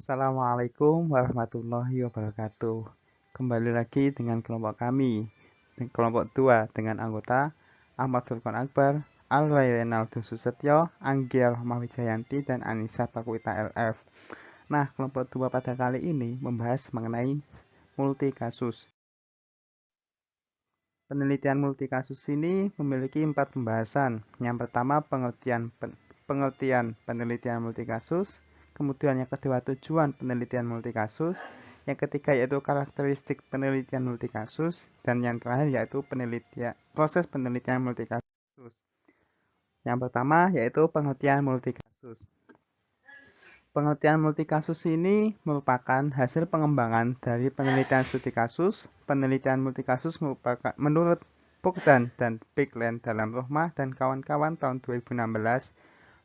Assalamualaikum warahmatullahi wabarakatuh. Kembali lagi dengan kelompok kami, kelompok 2 dengan anggota Ahmad Furqan Akbar, Alway Renaldo Susetyo, Anggia Mahwijayanti, dan Anissa Pakuita LF. Nah, kelompok 2 pada kali ini membahas mengenai multikasus. Penelitian multikasus ini memiliki 4 pembahasan. Yang pertama, pengertian penelitian multikasus. Kemudian yang kedua, tujuan penelitian multikasus. Yang ketiga yaitu karakteristik penelitian multikasus. Dan yang terakhir yaitu proses penelitian multikasus. Yang pertama yaitu pengertian multikasus. Pengertian multikasus ini merupakan hasil pengembangan dari penelitian studi kasus. Penelitian multikasus merupakan menurut Purdan dan Bigland dalam Rohmah dan kawan-kawan tahun 2016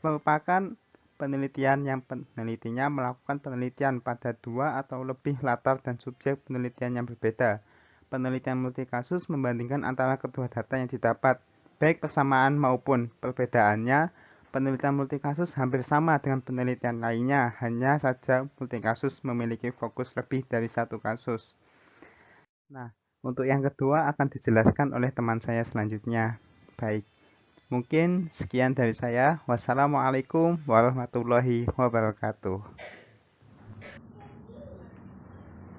merupakan penelitian yang penelitinya melakukan penelitian pada 2 atau lebih latar dan subjek penelitian yang berbeda. Penelitian multikasus membandingkan antara kedua data yang didapat, baik persamaan maupun perbedaannya. Penelitian multikasus hampir sama dengan penelitian lainnya, hanya saja multikasus memiliki fokus lebih dari satu kasus. Nah, untuk yang kedua akan dijelaskan oleh teman saya selanjutnya. Baik. Mungkin sekian dari saya. Wassalamualaikum warahmatullahi wabarakatuh.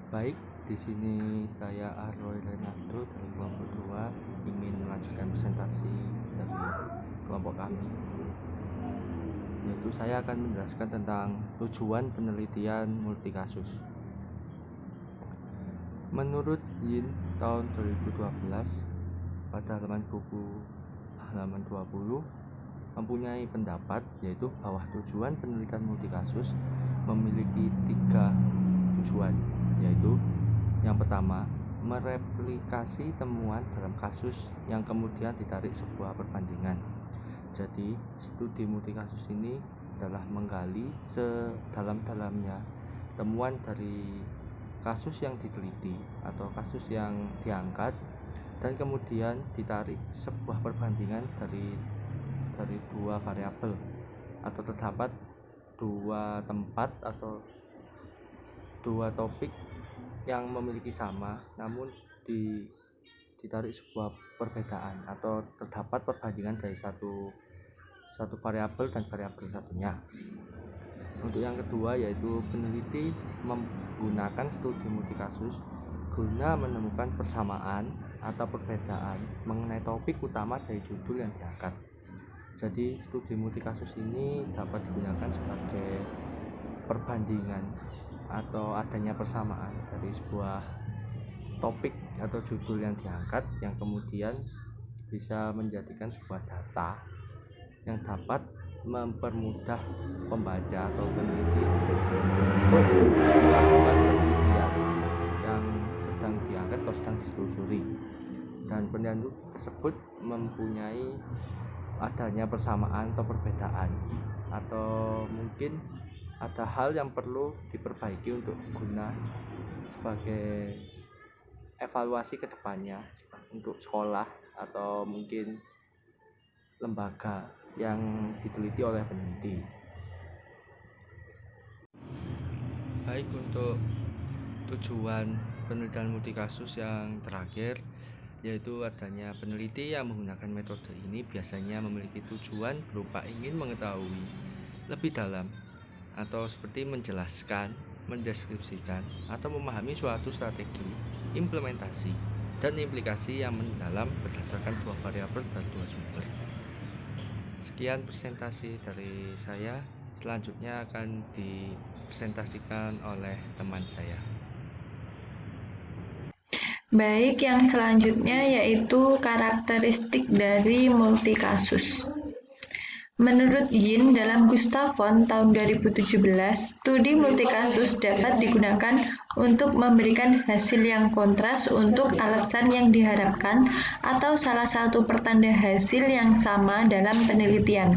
Baik, di sini saya Alway Renaldo dari kelompok 2 ingin melanjutkan presentasi dari kelompok kami. Yaitu saya akan menjelaskan tentang tujuan penelitian multikasus. Menurut Yin tahun 2012 pada halaman buku halaman 20 mempunyai pendapat yaitu bahwa tujuan penelitian multikasus memiliki 3 tujuan, yaitu yang pertama, mereplikasi temuan dalam kasus yang kemudian ditarik sebuah perbandingan. Jadi, studi multikasus ini adalah menggali sedalam-dalamnya temuan dari kasus yang diteliti atau kasus yang diangkat dan kemudian ditarik sebuah perbandingan dari 2 variabel atau terdapat 2 tempat atau 2 topik yang memiliki sama namun ditarik sebuah perbedaan atau terdapat perbandingan dari satu variabel dan variabel satunya. Untuk yang kedua yaitu peneliti menggunakan studi multikasus guna menemukan persamaan atau perbedaan mengenai topik utama dari judul yang diangkat. Jadi studi multikasus ini dapat digunakan sebagai perbandingan atau adanya persamaan dari sebuah topik atau judul yang diangkat yang kemudian bisa menjadikan sebuah data yang dapat mempermudah pembaca atau peneliti untuk melakukan penelitian yang sedang diangkat atau sedang ditelusuri, dan penelitian tersebut mempunyai adanya persamaan atau perbedaan atau mungkin ada hal yang perlu diperbaiki untuk guna sebagai evaluasi ke depannya untuk sekolah atau mungkin lembaga yang diteliti oleh peneliti. Baik, untuk tujuan penelitian multikasus yang terakhir yaitu adanya peneliti yang menggunakan metode ini biasanya memiliki tujuan berupa ingin mengetahui lebih dalam atau seperti menjelaskan, mendeskripsikan, atau memahami suatu strategi, implementasi, dan implikasi yang mendalam berdasarkan 2 variabel dan 2 sumber. Sekian presentasi dari saya, selanjutnya akan dipresentasikan oleh teman saya. Baik, yang selanjutnya yaitu karakteristik dari multikasus. Menurut Yin dalam Gustafson tahun 2017, studi multikasus dapat digunakan untuk memberikan hasil yang kontras untuk alasan yang diharapkan atau salah satu pertanda hasil yang sama dalam penelitian.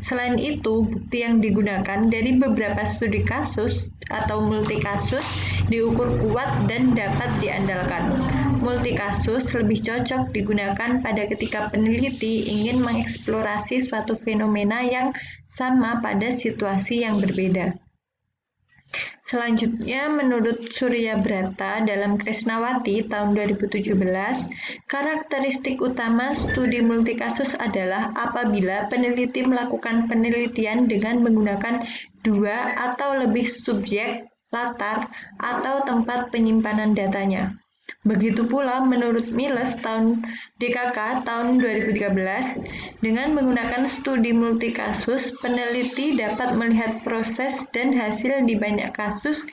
Selain itu, bukti yang digunakan dari beberapa studi kasus atau multikasus diukur kuat dan dapat diandalkan. Multikasus lebih cocok digunakan pada ketika peneliti ingin mengeksplorasi suatu fenomena yang sama pada situasi yang berbeda. Selanjutnya, menurut Surya Brata dalam Krisnawati tahun 2017, karakteristik utama studi multikasus adalah apabila peneliti melakukan penelitian dengan menggunakan dua atau lebih subjek, latar, atau tempat penyimpanan datanya. Begitu pula menurut Miles DKK tahun 2013, dengan menggunakan studi multikasus, peneliti dapat melihat proses dan hasil di banyak kasus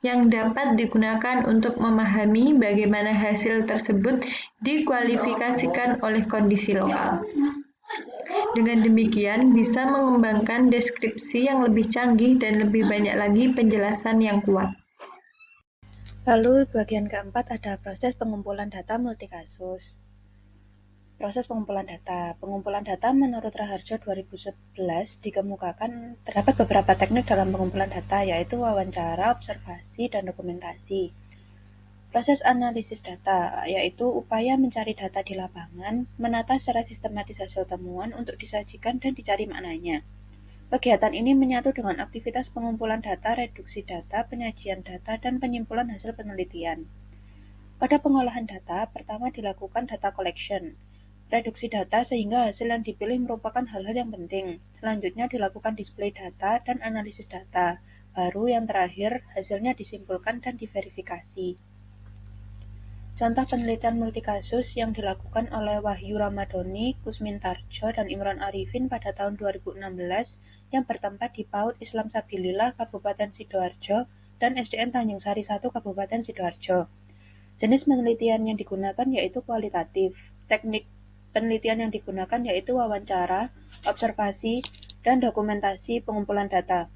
yang dapat digunakan untuk memahami bagaimana hasil tersebut dikualifikasikan oleh kondisi lokal. Dengan demikian, bisa mengembangkan deskripsi yang lebih canggih dan lebih banyak lagi penjelasan yang kuat. Lalu bagian keempat ada proses pengumpulan data multikasus. Proses pengumpulan data. Pengumpulan data menurut Raharjo 2011 dikemukakan terdapat beberapa teknik dalam pengumpulan data, yaitu wawancara, observasi, dan dokumentasi. Proses analisis data, yaitu upaya mencari data di lapangan, menata secara sistematis hasil temuan untuk disajikan dan dicari maknanya. Kegiatan ini menyatu dengan aktivitas pengumpulan data, reduksi data, penyajian data, dan penyimpulan hasil penelitian. Pada pengolahan data, pertama dilakukan data collection, reduksi data sehingga hasil yang dipilih merupakan hal-hal yang penting. Selanjutnya dilakukan display data dan analisis data. Baru yang terakhir, hasilnya disimpulkan dan diverifikasi. Contoh penelitian multikasus yang dilakukan oleh Wahyu Ramadhani, Kusmin Tarjo, dan Imron Arifin pada tahun 2016 yang bertempat di PAUD Islam Sabilillah Kabupaten Sidoarjo dan SDN Tanjung Sari 1 Kabupaten Sidoarjo. Jenis penelitian yang digunakan yaitu kualitatif. Teknik penelitian yang digunakan yaitu wawancara, observasi, dan dokumentasi pengumpulan data.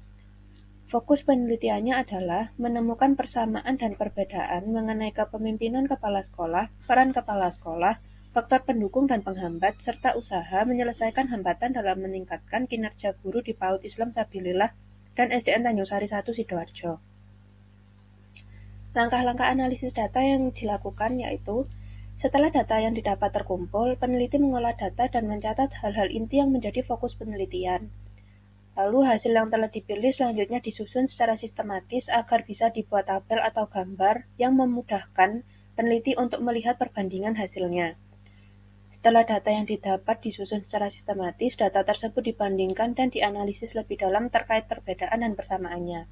Fokus penelitiannya adalah menemukan persamaan dan perbedaan mengenai kepemimpinan kepala sekolah, peran kepala sekolah, faktor pendukung dan penghambat, serta usaha menyelesaikan hambatan dalam meningkatkan kinerja guru di PAUD Islam Sabilillah dan SDN Tanjung Sari 1 Sidoarjo. Langkah-langkah analisis data yang dilakukan yaitu, setelah data yang didapat terkumpul, peneliti mengolah data dan mencatat hal-hal inti yang menjadi fokus penelitian. Lalu hasil yang telah dipilih selanjutnya disusun secara sistematis agar bisa dibuat tabel atau gambar yang memudahkan peneliti untuk melihat perbandingan hasilnya. Setelah data yang didapat disusun secara sistematis, data tersebut dibandingkan dan dianalisis lebih dalam terkait perbedaan dan persamaannya.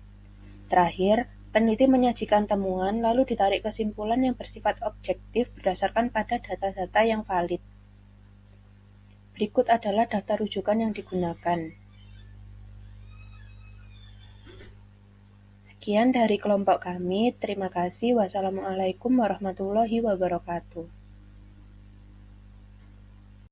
Terakhir, peneliti menyajikan temuan lalu ditarik kesimpulan yang bersifat objektif berdasarkan pada data-data yang valid. Berikut adalah daftar rujukan yang digunakan. Sekian dari kelompok kami. Terima kasih. Wassalamualaikum warahmatullahi wabarakatuh.